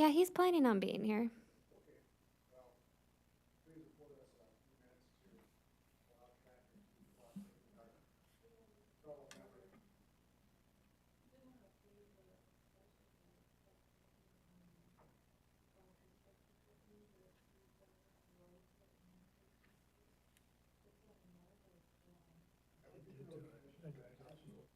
Yeah, he's planning on being here. Okay, well, please afford us a few minutes to allow traffic to cooperate with our fellow member. I would do it.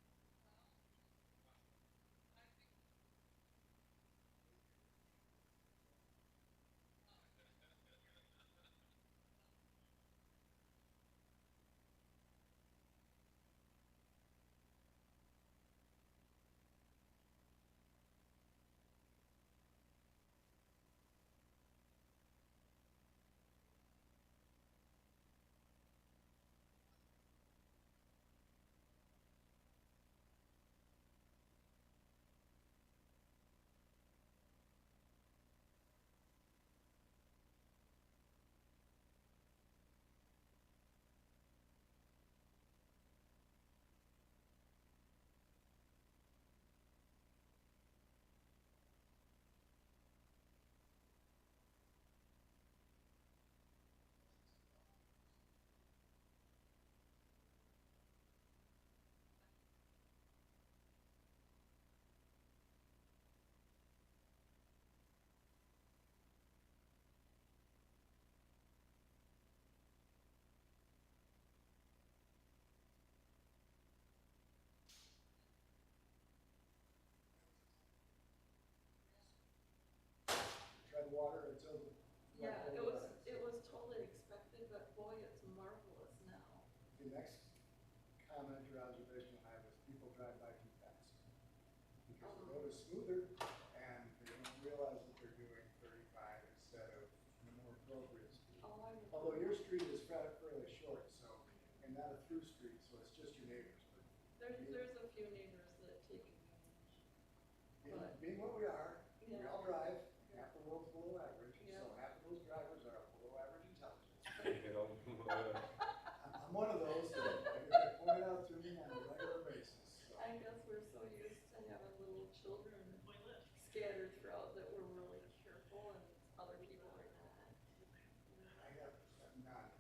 Tread water until the. Yeah, it was totally expected, but boy, it's marvelous now. The next comment or observation I have is people drive by too fast. Because the road is smoother and they don't realize that they're doing 35 instead of the more appropriate speed. Oh, I would. Although your street is fairly short, so, and not a through street, so it's just your neighbors, but. There's a few neighbors that take advantage. But- Being what we are, we Yeah. all drive, half the world's below average, Yeah. so half of those drivers are below average intelligence. You know, I'm one of those that get pointed out to me on a regular basis, so. I guess we're so used to having little children scattered throughout that we're really careful and other people are not. I have none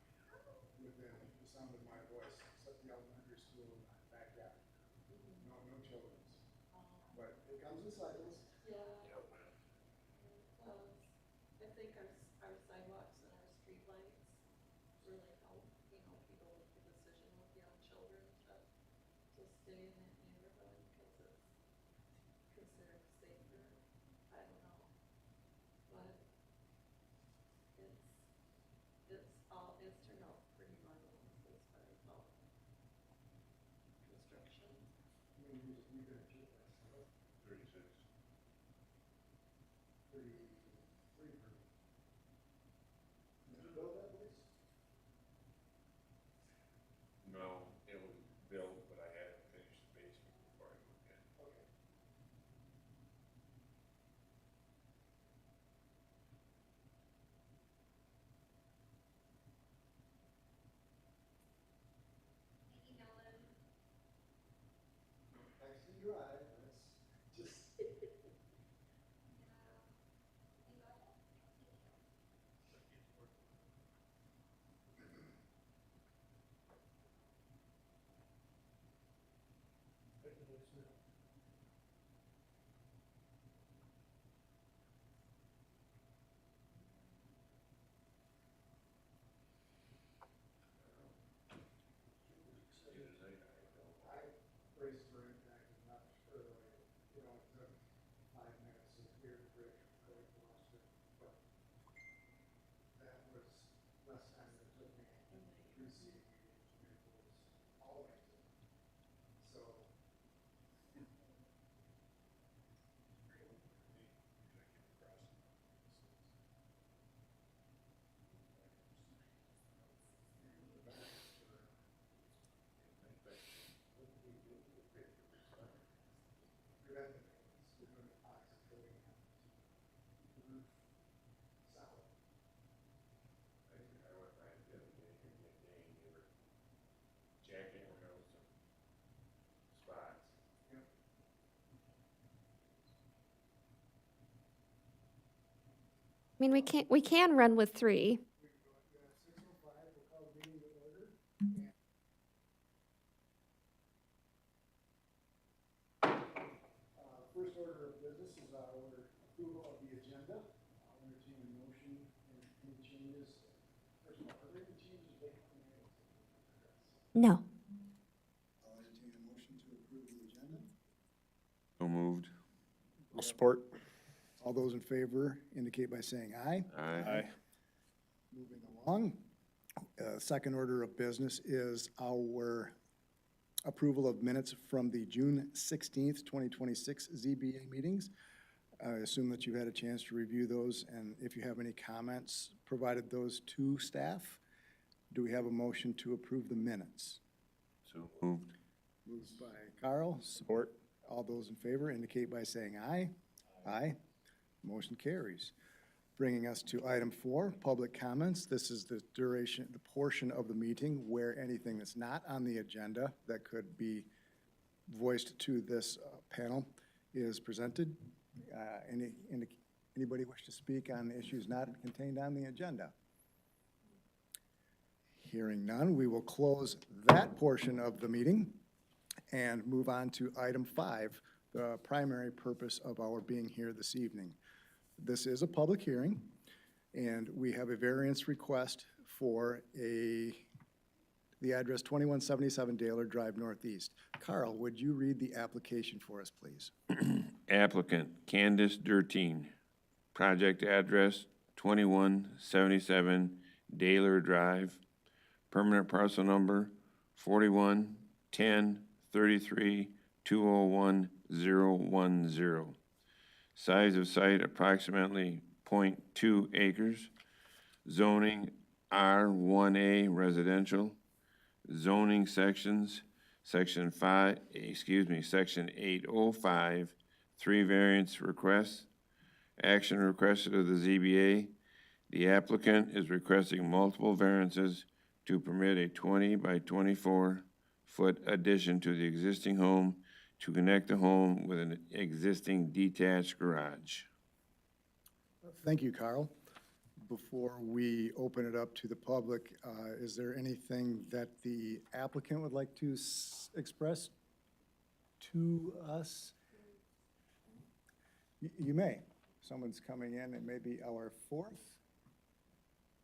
within the sound of my voice, except the elementary school in my backyard. No children's, but it comes in cycles. Yeah. yep. I think our sidewalks and our street lights really help, people make the decision with young children to stay in that neighborhood because it's considered safer. I don't know, but it's turned out pretty marvelous as far as all construction. I mean, you just leave it at your place. 36. 33 per. Did you build that place? No, it was built, but I had to finish the basement before I moved in. Okay. Taxi drive, that's just. I braced for impact enough early, it took 5 minutes of clear the bridge from going to Washington, but that was less time than it took me receiving vehicles all the way to. So. Preventive maintenance, we're doing epoxy coating on the roof solid. I went by the other day and get Dane, you ever mean, we can run with 3. We go at 6:05, we'll call the meeting to order. First order of business is our approval of the agenda. I'll entertain a motion and any changes. First of all, are there any changes to make on the minutes? No. I'll entertain a motion to approve the agenda. So moved. I'll support. All those in favor indicate by saying aye. Aye. Moving along. Second order of business is our approval of minutes from the June 16th, 2026 ZBA meetings. I assume that you had a chance to review those, and if you have any comments, provided those to staff. Do we have a motion to approve the minutes? So moved. Moved by Carl. Support. All those in favor indicate by saying aye. Aye. Motion carries. Bringing us to item 4, public comments. This is the portion of the meeting where anything that's not on the agenda that could be voiced to this panel is presented. Anybody wish to speak on issues not contained on the agenda? Hearing none, we will close that portion of the meeting and move on to item 5, the primary purpose of our being here this evening. This is a public hearing, and we have a variance request for the address 2177 Daler Drive Northeast. Carl, would you read the application for us, please? Applicant Candace Durteen. Project address 2177 Daler Drive. Permanent parcel number 411033201010. Size of site approximately 0.2 acres. Zoning R1A residential. Zoning sections, section 805, 3 variance requests. Action requested of the ZBA. The applicant is requesting multiple variances to permit a 20 by 24-foot addition to the existing home to connect the home with an existing detached garage. Thank you, Carl. Before we open it up to the public, is there anything that the applicant would like to express to us? You may. Someone's coming in. It may be our 4th.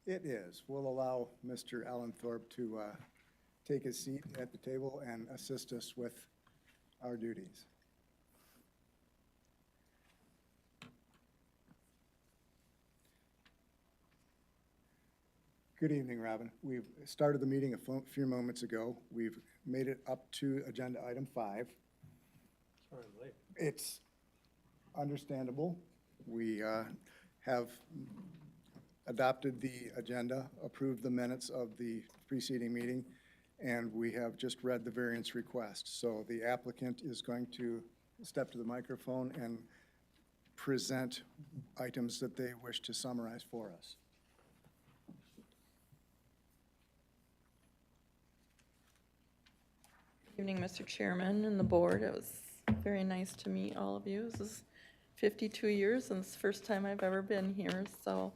It is. We'll allow Mr. Allenthorpe to take his seat at the table and assist us with our duties. Good evening, Robin. We've started the meeting a few moments ago. We've made it up to agenda item 5. Sorry, I'm late. It's understandable. We have adopted the agenda, approved the minutes of the preceding meeting, and we have just read the variance request. So the applicant is going to step to the microphone and present items that they wish to summarize for us. Good evening, Mr. Chairman and the board. It was very nice to meet all of you. This is 52 years, and it's the first time I've ever been here, so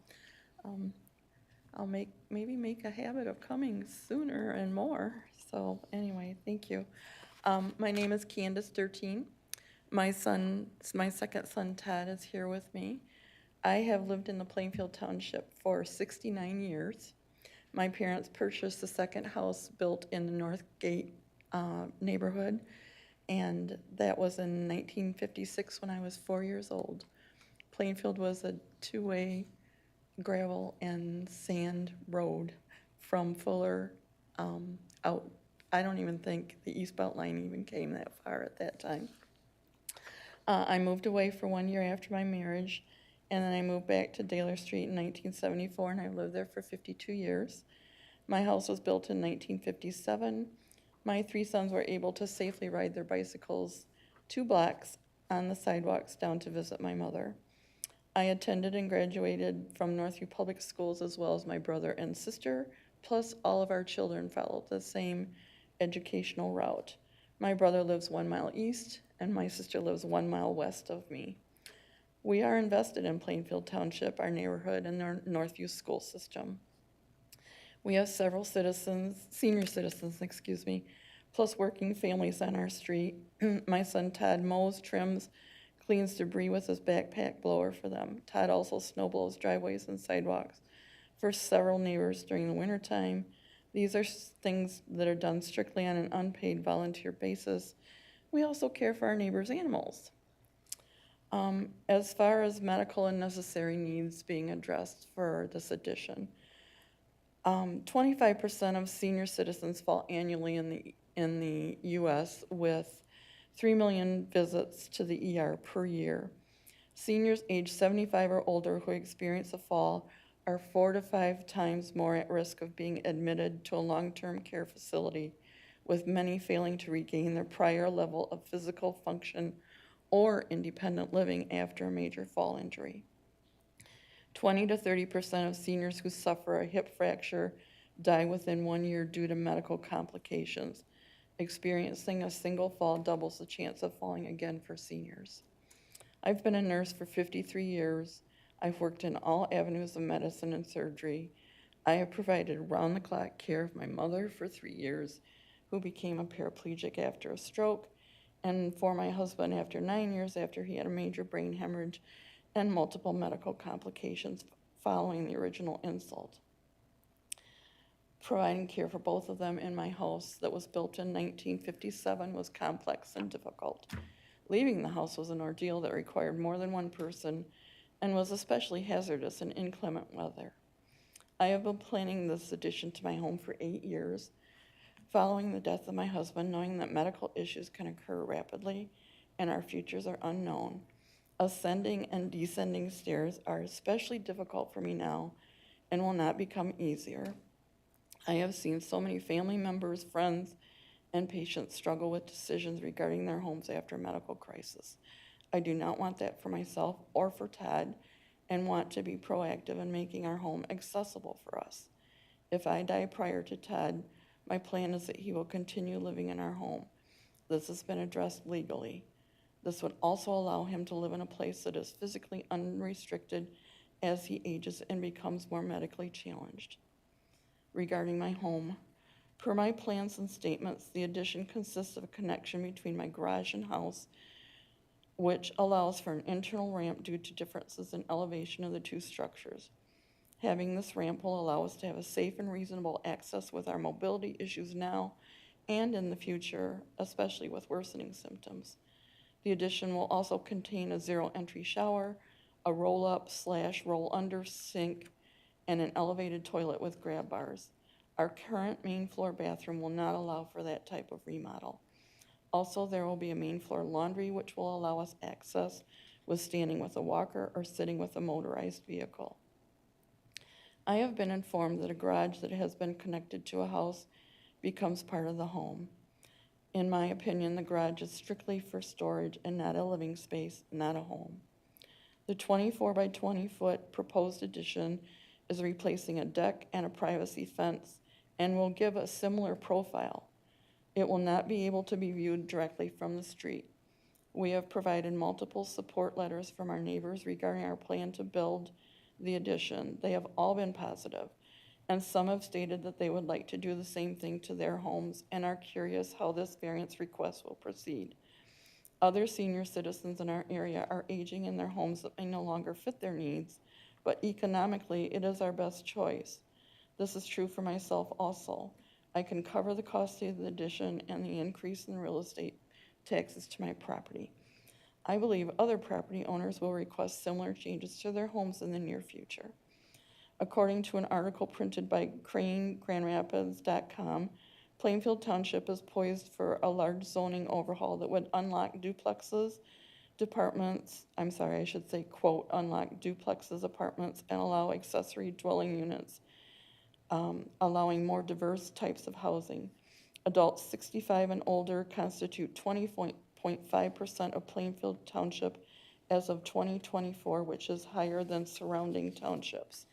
I'll maybe make a habit of coming sooner and more. So anyway, thank you. My name is Candace Durteen. My second son, Ted, is here with me. I have lived in the Plainfield Township for 69 years. My parents purchased the second house built in the Northgate neighborhood, and that was in 1956 when I was 4 years old. Plainfield was a 2-way gravel and sand road from Fuller out. I don't even think the eastbound line even came that far at that time. I moved away for 1 year after my marriage, and then I moved back to Daler Street in 1974, and I've lived there for 52 years. My house was built in 1957. My 3 sons were able to safely ride their bicycles 2 blocks on the sidewalks down to visit my mother. I attended and graduated from Northview Public Schools, as well as my brother and sister, plus all of our children followed the same educational route. My brother lives 1 mile east, and my sister lives 1 mile west of me. We are invested in Plainfield Township, our neighborhood, and our Northview school system. We have several senior citizens, plus working families on our street. My son Todd mows, trims, cleans debris with his backpack blower for them. Todd also snow blows driveways and sidewalks for several neighbors during the wintertime. These are things that are done strictly on an unpaid volunteer basis. We also care for our neighbors' animals. As far as medical and necessary needs being addressed for this addition, 25% of senior citizens fall annually in the U.S. with 3 million visits to the ER per year. Seniors age 75 or older who experience a fall are 4 to 5 times more at risk of being admitted to a long-term care facility, with many failing to regain their prior level of physical function or independent living after a major fall injury. 20 to 30% of seniors who suffer a hip fracture die within 1 year due to medical complications. Experiencing a single fall doubles the chance of falling again for seniors. I've been a nurse for 53 years. I've worked in all avenues of medicine and surgery. I have provided round-the-clock care of my mother for 3 years, who became a paraplegic after a stroke, and for my husband after 9 years after he had a major brain hemorrhage and multiple medical complications following the original insult. Providing care for both of them in my house that was built in 1957 was complex and difficult. Leaving the house was an ordeal that required more than one person and was especially hazardous in inclement weather. I have been planning this addition to my home for 8 years. Following the death of my husband, knowing that medical issues can occur rapidly and our futures are unknown, ascending and descending stairs are especially difficult for me now and will not become easier. I have seen so many family members, friends, and patients struggle with decisions regarding their homes after a medical crisis. I do not want that for myself or for Todd, and want to be proactive in making our home accessible for us. If I die prior to Todd, my plan is that he will continue living in our home. This has been addressed legally. This would also allow him to live in a place that is physically unrestricted as he ages and becomes more medically challenged. Regarding my home, per my plans and statements, the addition consists of a connection between my garage and house, which allows for an internal ramp due to differences in elevation of the two structures. Having this ramp will allow us to have a safe and reasonable access with our mobility issues now and in the future, especially with worsening symptoms. The addition will also contain a zero-entry shower, a roll-up/roll-under sink, and an elevated toilet with grab bars. Our current main floor bathroom will not allow for that type of remodel. Also, there will be a main floor laundry, which will allow us access with standing with a walker or sitting with a motorized vehicle. I have been informed that a garage that has been connected to a house becomes part of the home. In my opinion, the garage is strictly for storage and not a living space, not a home. The 24 by 20 foot proposed addition is replacing a deck and a privacy fence and will give a similar profile. It will not be able to be viewed directly from the street. We have provided multiple support letters from our neighbors regarding our plan to build the addition. They have all been positive, and some have stated that they would like to do the same thing to their homes and are curious how this variance request will proceed. Other senior citizens in our area are aging in their homes that may no longer fit their needs, but economically, it is our best choice. This is true for myself also. I can cover the cost of the addition and the increase in real estate taxes to my property. I believe other property owners will request similar changes to their homes in the near future. According to an article printed by CraneGrandRapids.com, Plainfield Township is poised for a large zoning overhaul that would unlock duplexes, quote, unlock duplexes, apartments, and allow accessory dwelling units, allowing more diverse types of housing. Adults 65 and older constitute 20.5% of Plainfield Township as of 2024, which is higher than surrounding townships.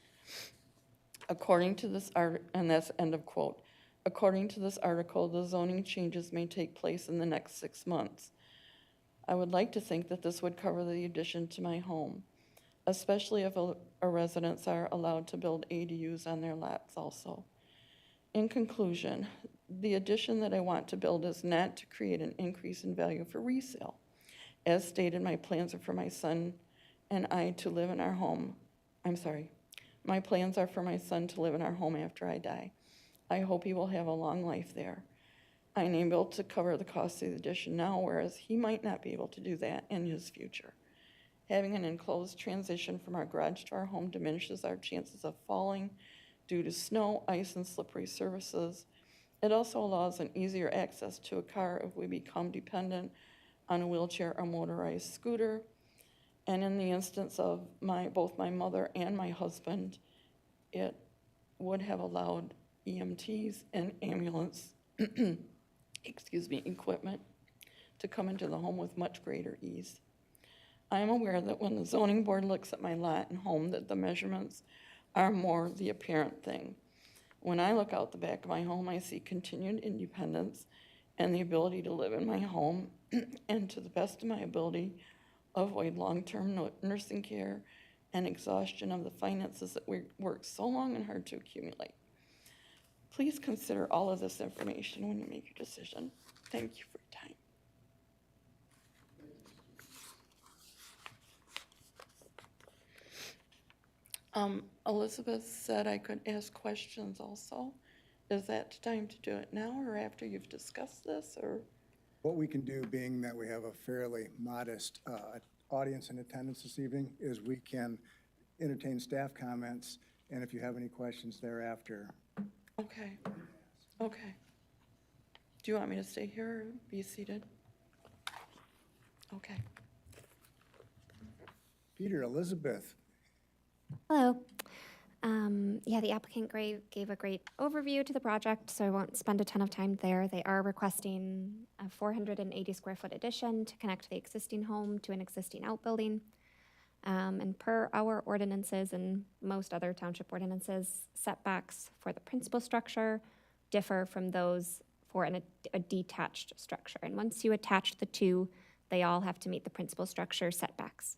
According to this article, and that's end of quote. According to this article, the zoning changes may take place in the next 6 months. I would like to think that this would cover the addition to my home, especially if residents are allowed to build ADUs on their lots also. In conclusion, the addition that I want to build is not to create an increase in value for resale. As stated, my plans are for my son and I to live in our home. My plans are for my son to live in our home after I die. I hope he will have a long life there. I am able to cover the cost of the addition now, whereas he might not be able to do that in his future. Having an enclosed transition from our garage to our home diminishes our chances of falling due to snow, ice, and slippery surfaces. It also allows an easier access to a car if we become dependent on a wheelchair or motorized scooter. And in the instance of both my mother and my husband, it would have allowed EMTs and ambulance, equipment to come into the home with much greater ease. I am aware that when the zoning board looks at my lot and home, that the measurements are more the apparent thing. When I look out the back of my home, I see continued independence and the ability to live in my home and, to the best of my ability, avoid long-term nursing care and exhaustion of the finances that we worked so long and hard to accumulate. Please consider all of this information when you make your decision. Thank you for your time. Elizabeth said I could ask questions also. Is that the time to do it now or after you've discussed this, or? What we can do, being that we have a fairly modest audience in attendance this evening, is we can entertain staff comments, and if you have any questions thereafter. Okay, okay. Do you want me to stay here or be seated? Okay. Peter, Elizabeth, Hello. Yeah, the applicant gave a great overview to the project, so I won't spend a ton of time there. They are requesting a 480 square foot addition to connect the existing home to an existing outbuilding. And per our ordinances and most other township ordinances, setbacks for the principal structure differ from those for a detached structure. And once you attach the two, they all have to meet the principal structure setbacks.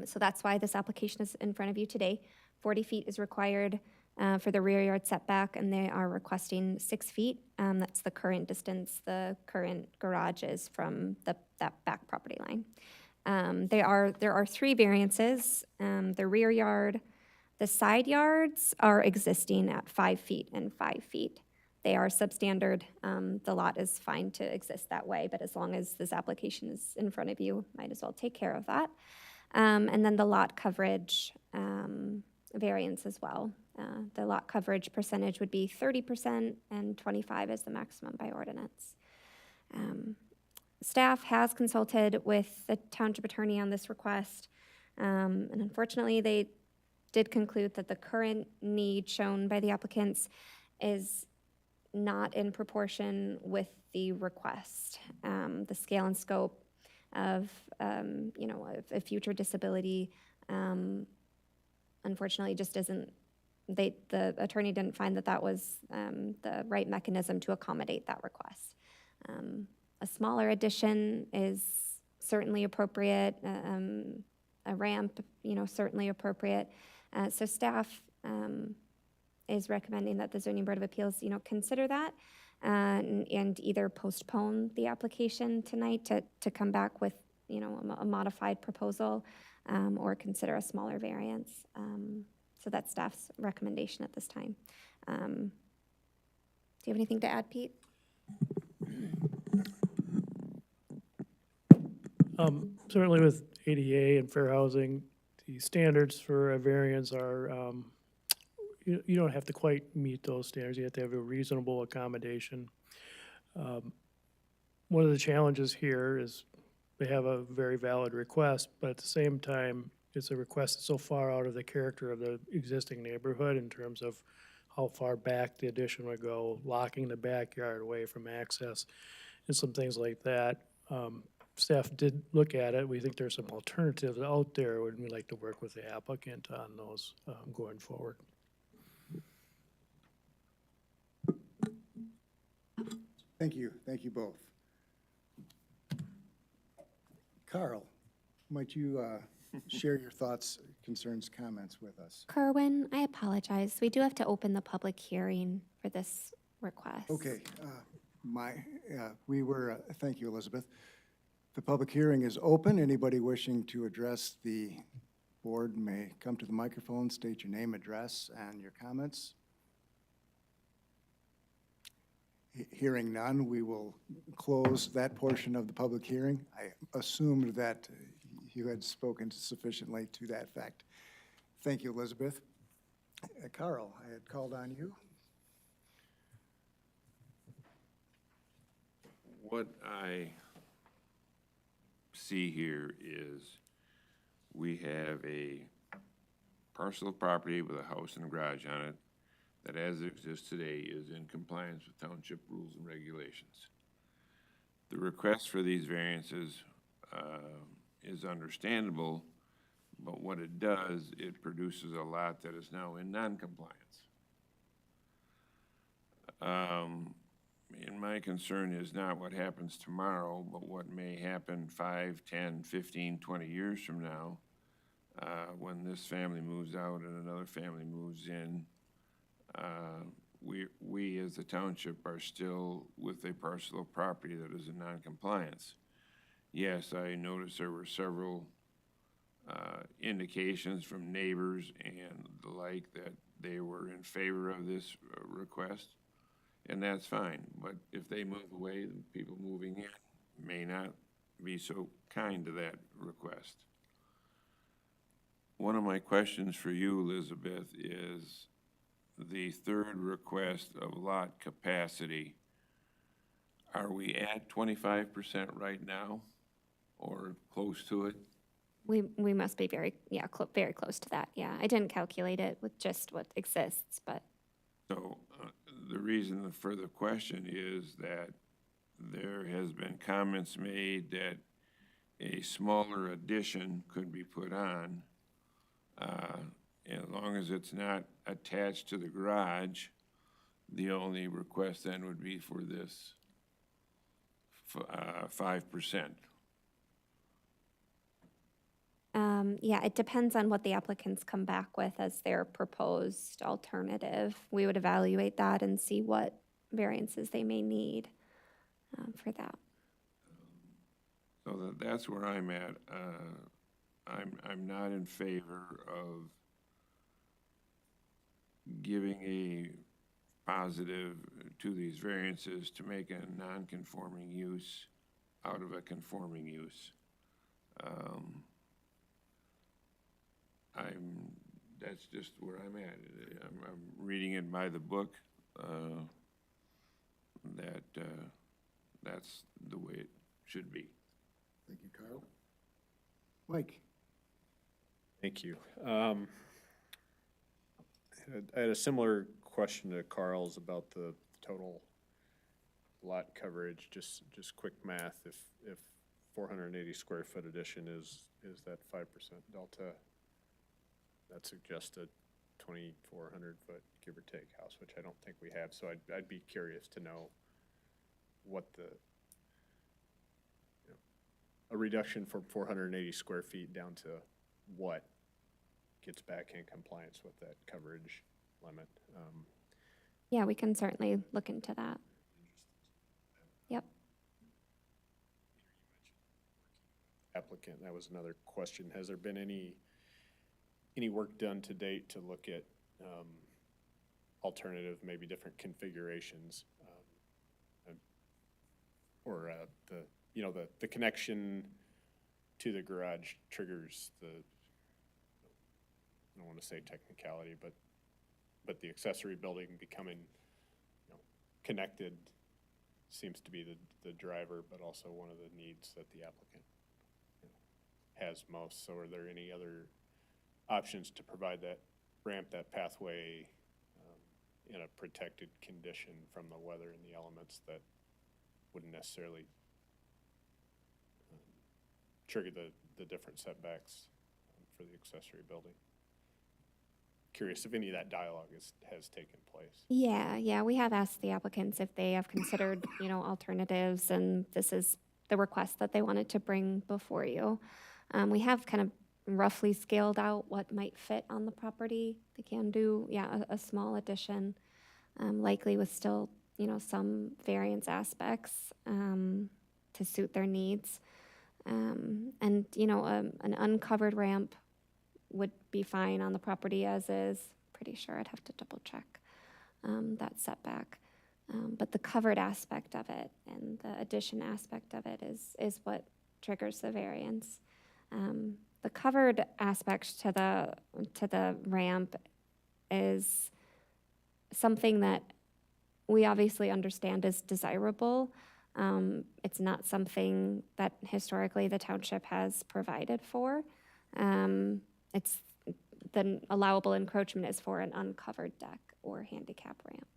So that's why this application is in front of you today. 40 feet is required for the rear yard setback, and they are requesting 6 feet. That's the current distance the current garage is from that back property line. There are 3 variances. The rear yard, the side yards are existing at 5 feet and 5 feet. They are substandard. The lot is fine to exist that way, but as long as this application is in front of you, might as well take care of that. And then the lot coverage variance as well. The lot coverage percentage would be 30% and 25 is the maximum by ordinance. Staff has consulted with the township attorney on this request, and unfortunately they did conclude that the current need shown by the applicants is not in proportion with the request. The scale and scope of a future disability, unfortunately, just isn't. The attorney didn't find that was the right mechanism to accommodate that request. A smaller addition is certainly appropriate. A ramp, certainly appropriate. So staff is recommending that the Zoning Board of Appeals, consider that and either postpone the application tonight to come back with, a modified proposal or consider a smaller variance. So that's staff's recommendation at this time. Do you have anything to add, Pete? Certainly with ADA and fair housing, the standards for a variance are, you don't have to quite meet those standards. You have to have a reasonable accommodation. One of the challenges here is they have a very valid request, but at the same time, it's a request that's so far out of the character of the existing neighborhood in terms of how far back the addition would go, locking the backyard away from access, and some things like that. Staff did look at it. We think there's some alternatives out there, and we'd like to work with the applicant on those going forward. thank you both. Carl, might you share your thoughts, concerns, comments with us? Kerwin, I apologize. We do have to open the public hearing for this request. Okay, thank you, Elizabeth. The public hearing is open. Anybody wishing to address the board may come to the microphone, state your name, address, and your comments. Hearing none, we will close that portion of the public hearing. I assumed that you had spoken sufficiently to that fact. Thank you, Elizabeth. Carl, I had called on you. What I see here is we have a parcel of property with a house and a garage on it that as it exists today is in compliance with township rules and regulations. The request for these variances is understandable, but what it does, it produces a lot that is now in non-compliance. And my concern is not what happens tomorrow, but what may happen 5, 10, 15, 20 years from now, when this family moves out and another family moves in. We as the township are still with a parcel of property that is in non-compliance. Yes, I noticed there were several indications from neighbors and the like that they were in favor of this request, and that's fine. But if they move away, the people moving in may not be so kind to that request. One of my questions for you, Elizabeth, is the third request of lot capacity. Are we at 25% right now or close to it? We must be very close to that. Yeah, I didn't calculate it with just what exists, but So the reason for the question is that there has been comments made that a smaller addition could be put on, as long as it's not attached to the garage. The only request then would be for this 5%. yeah, it depends on what the applicants come back with as their proposed alternative. We would evaluate that and see what variances they may need for that. So that's where I'm at. I'm not in favor of giving a positive to these variances to make a non-conforming use out of a conforming use. That's just where I'm at. I'm reading it by the book, that's the way it should be. Thank you, Carl. Mike? Thank you. I had a similar question to Carl's about the total lot coverage. Just quick math. If 480 square foot addition is that 5% delta, that suggests a 2,400 foot give or take house, which I don't think we have. So I'd be curious to know what a reduction from 480 square feet down to what gets back in compliance with that coverage limit. Yeah, we can certainly look into that. Yep. Applicant, that was another question. Has there been any work done to date to look at alternative, maybe different configurations, or the connection to the garage triggers the, I don't want to say technicality, but the accessory building becoming connected seems to be the driver, but also one of the needs that the applicant has most. So are there any other options to provide that ramp, that pathway in a protected condition from the weather and the elements that wouldn't necessarily trigger the different setbacks for the accessory building? Curious if any of that dialogue has taken place. Yeah, we have asked the applicants if they have considered, alternatives, and this is the request that they wanted to bring before you. We have kind of roughly scaled out what might fit on the property. They can do, yeah, a small addition, likely with still, some variance aspects to suit their needs. And, an uncovered ramp would be fine on the property as is. Pretty sure I'd have to double check that setback. But the covered aspect of it and the addition aspect of it is what triggers the variance. The covered aspect to the ramp is something that we obviously understand is desirable. It's not something that historically the township has provided for. It's the allowable encroachment is for an uncovered deck or handicap ramp.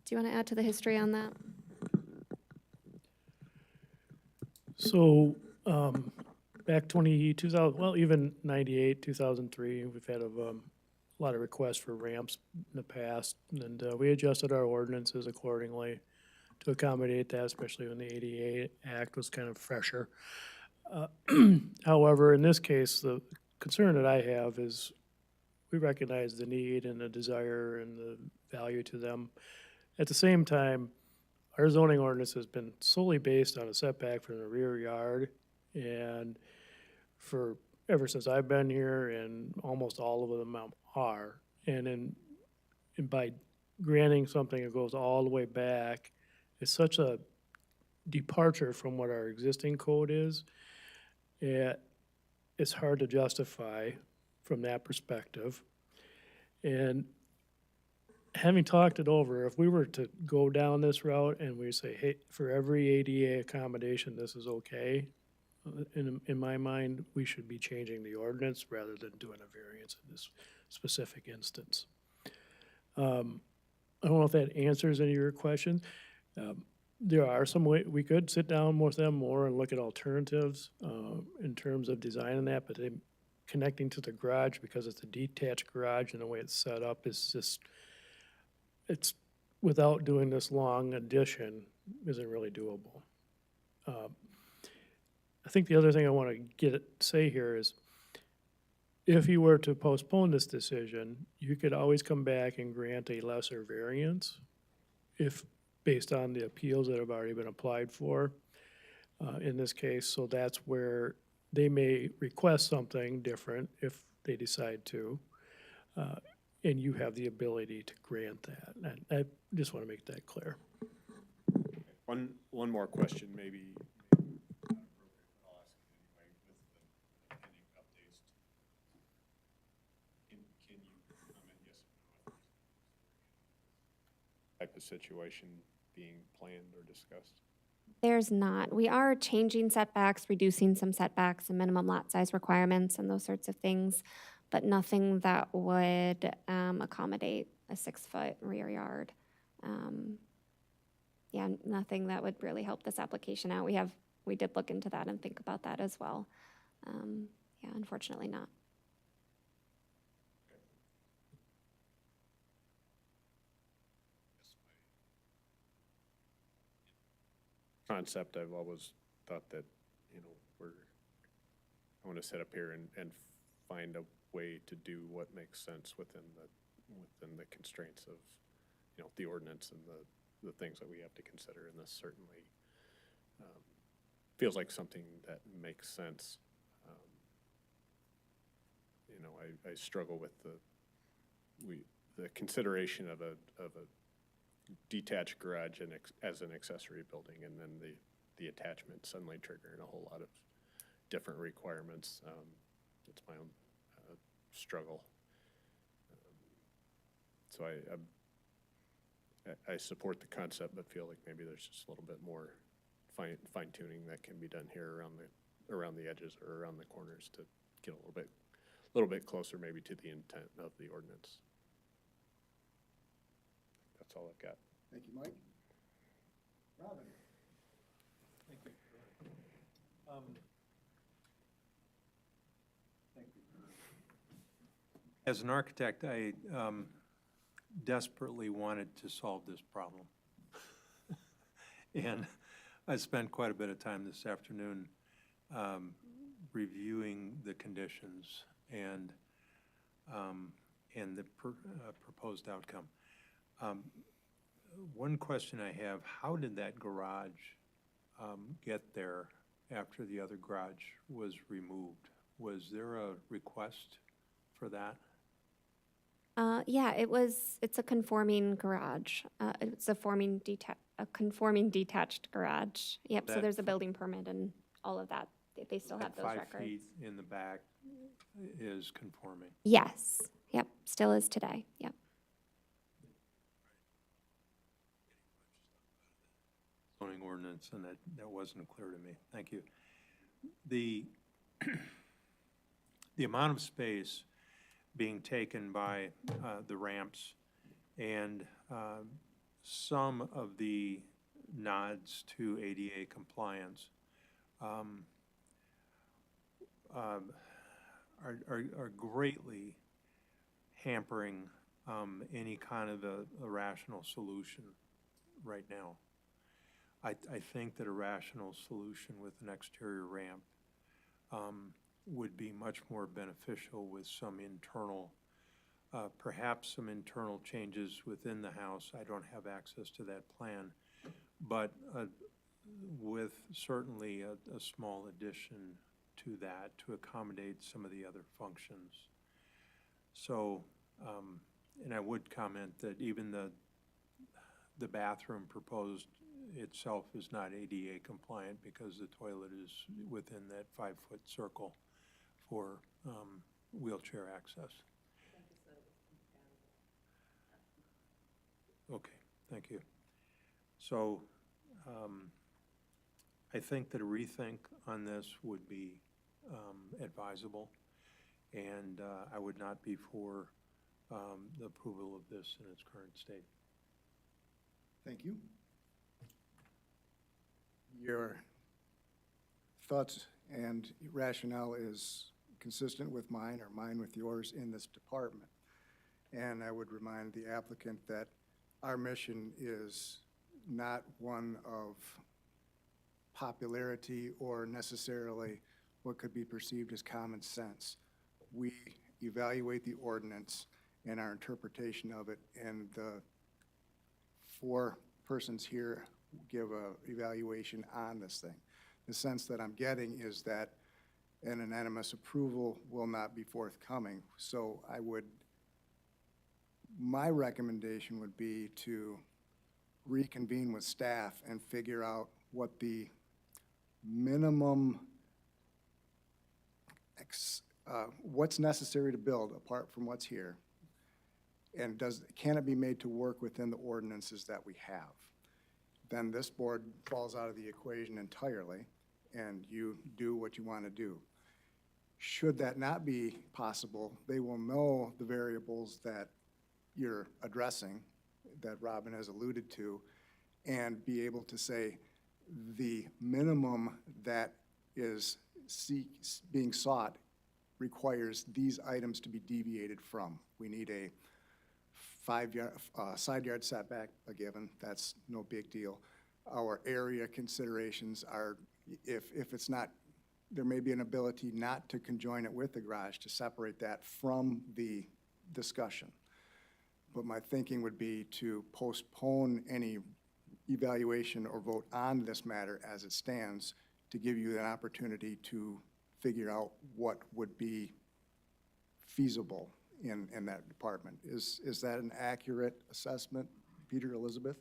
Do you want to add to the history on that? So, back 2000, well, even 98, 2003, we've had a lot of requests for ramps in the past, and we adjusted our ordinances accordingly to accommodate that, especially when the ADA Act was kind of fresher. However, in this case, the concern that I have is we recognize the need and the desire and the value to them. At the same time, our zoning ordinance has been solely based on a setback from the rear yard, and for ever since I've been here, and almost all of them are. And by granting something that goes all the way back, it's such a departure from what our existing code is. It's hard to justify from that perspective. And having talked it over, if we were to go down this route and we say, hey, for every ADA accommodation, this is okay, in my mind, we should be changing the ordinance rather than doing a variance in this specific instance. I don't know if that answers any of your questions. There are some way, we could sit down with them more and look at alternatives in terms of designing that, but connecting to the garage, because it's a detached garage and the way it's set up is just, it's, without doing this long addition, isn't really doable. I think the other thing I want to say here is, if you were to postpone this decision, you could always come back and grant a lesser variance if, based on the appeals that have already been applied for in this case. So that's where they may request something different if they decide to, and you have the ability to grant that. And I just want to make that clear. One more question, maybe. I'll ask it anyway. With the pending updates, can you comment yes or no? Type of situation being planned or discussed? There's not. We are changing setbacks, reducing some setbacks and minimum lot size requirements and those sorts of things, but nothing that would accommodate a 6-foot rear yard. Yeah, nothing that would really help this application out. We did look into that and think about that as well. Yeah, unfortunately not. Concept, I've always thought that, I want to sit up here and find a way to do what makes sense within the constraints of, the ordinance and the things that we have to consider, and this certainly feels like something that makes sense. I struggle with the consideration of a detached garage and as an accessory building, and then the attachment suddenly triggering a whole lot of different requirements. It's my own struggle. So I support the concept, but feel like maybe there's just a little bit more fine tuning that can be done here around the edges or around the corners to get a little bit closer maybe to the intent of the ordinance. That's all I've got. Thank you, Mike. Robin? Thank you. Thank you. As an architect, I desperately wanted to solve this problem. And I spent quite a bit of time this afternoon reviewing the conditions and, the proposed outcome. One question I have, how did that garage get there after the other garage was removed? Was there a request for that? Yeah, it's a conforming garage. It's a conforming detached garage. Yep, so That there's a building permit and all of that. They still have That those 5 records. feet in the back is conforming. Yes, yep, still is today, yep. Zoning ordinance, and that wasn't clear to me. Thank you. The, the amount of space being taken by the ramps and some of the nods to ADA compliance are greatly hampering any kind of a rational solution right now. I think that a rational solution with an exterior ramp would be much more beneficial with some internal, perhaps some internal changes within the house. I don't have access to that plan, but with certainly a small addition to that to accommodate some of the other functions. So, and I would comment that even the bathroom proposed itself is not ADA compliant because the toilet is within that 5-foot circle for wheelchair access. Okay, thank you. So I think that a rethink on this would be advisable, and I would not be for the approval of this in its current state. Thank you. Your thoughts and rationale is consistent with mine or mine with yours in this department. And I would remind the applicant that our mission is not one of popularity or necessarily what could be perceived as common sense. We evaluate the ordinance and our interpretation of it, and the 4 persons here give a evaluation on this thing. The sense that I'm getting is that an unanimous approval will not be forthcoming. So my recommendation would be to reconvene with staff and figure out what the minimum, what's necessary to build apart from what's here, and can it be made to work within the ordinances that we have? Then this board falls out of the equation entirely, and you do what you want to do. Should that not be possible, they will know the variables that you're addressing, that Robin has alluded to, and be able to say the minimum that is being sought requires these items to be deviated from. We need a 5-yard, side yard setback, a given, that's no big deal. Our area considerations are, if it's not, there may be an ability not to conjoin it with the garage, to separate that from the discussion. But my thinking would be to postpone any evaluation or vote on this matter as it stands to give you an opportunity to figure out what would be feasible in that department. Is that an accurate assessment, Peter, Elizabeth?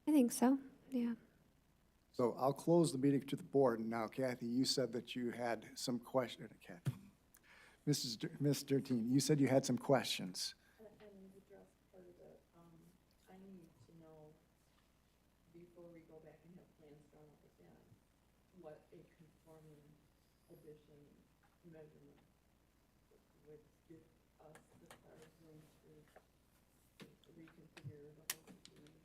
I think so, yeah. So I'll close the meeting to the board. Now, Kathy, you said that you had some questions. Ms. Derteen, you said you had some questions. And address part of it, I need to know, before we go back and have plans drawn up again, what a conforming addition measurement would give us as far as room to reconfigure the whole situation.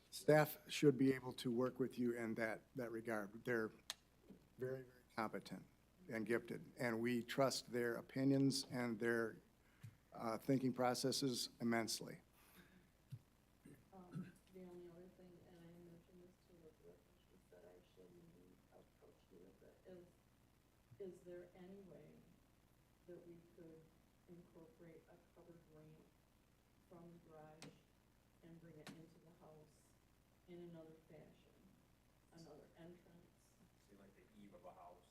Staff should be able to work with you in that regard. They're very, very competent and gifted, and we trust their opinions and their thinking processes immensely. The only other thing, and I mentioned this to is there any way that we could incorporate a covered ramp from the garage and bring it into the house in another fashion, another entrance? Say like the eve of a house,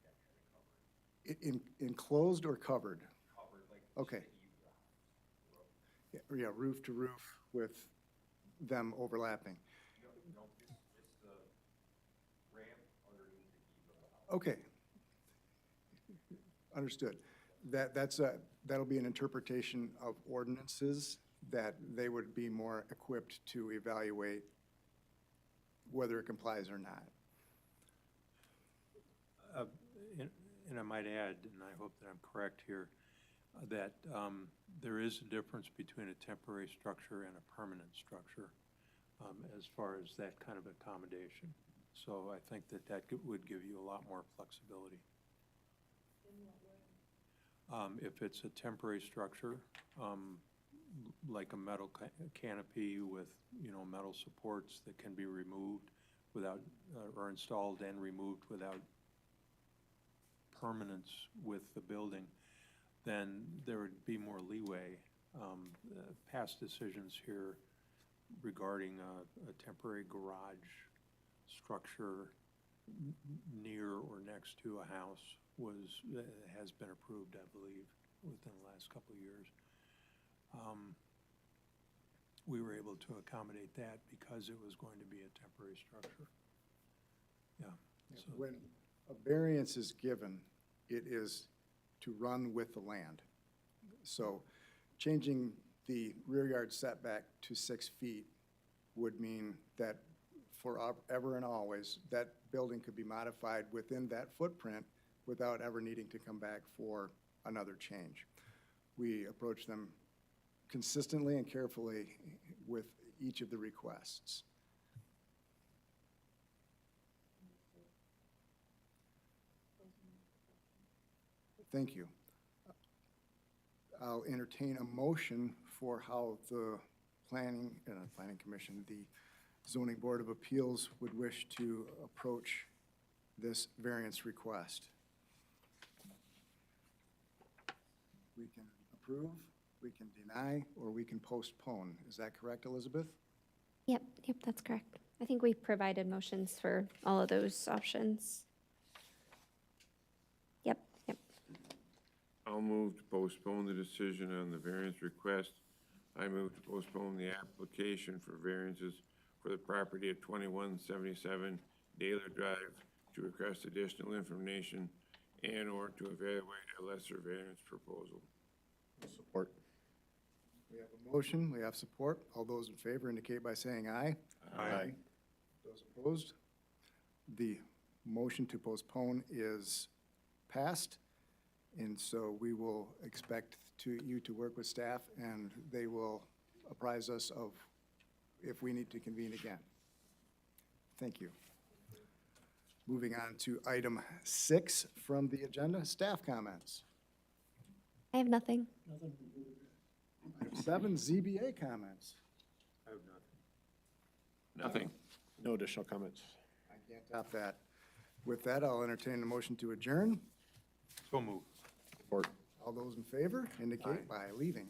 that kind of covered, Enclosed or covered? covered like just Okay. the eve of the house. Yeah, roof to roof with them overlapping. No, just the ramp underneath the eve of the house. Okay. Understood. That'll be an interpretation of ordinances that they would be more equipped to evaluate whether it complies or not. And I might add, and I hope that I'm correct here, that there is a difference between a temporary structure and a permanent structure as far as that kind of accommodation. So I think that would give you a lot more flexibility. In what way? If it's a temporary structure, like a metal canopy with, metal supports that can be removed without, or installed and removed without permanence with the building, then there would be more leeway. Past decisions here regarding a temporary garage structure near or next to a house has been approved, I believe, within the last couple of years. We were able to accommodate that because it was going to be a temporary structure. Yeah. So, When a variance is given, it is to run with the land. So changing the rear yard setback to 6 feet would mean that forever and always, that building could be modified within that footprint without ever needing to come back for another change. We approach them consistently and carefully with each of the requests. Thank you. I'll entertain a motion for how the planning commission, the zoning board of appeals would wish to approach this variance request. We can approve, we can deny, or we can postpone. Is that correct, Elizabeth? Yep, that's correct. I think we provided motions for all of those options. Yep. I'll move to postpone the decision on the variance request. I move to postpone the application for variances for the property at 2177 Daler Drive to request additional information and/or to evaluate a lesser variance proposal. Support. We have a motion, we have support. All those in favor indicate by saying aye. Aye. Those opposed? The motion to postpone is passed, and so we will expect you to work with staff, and they will apprise us of if we need to convene again. Thank you. Moving on to item 6 from the agenda, staff comments. I have nothing. Item 7, ZBA comments. I have nothing. Nothing. No additional comments. I can't top that. With that, I'll entertain a motion to adjourn. So move. Support. All those in favor indicate by leaving.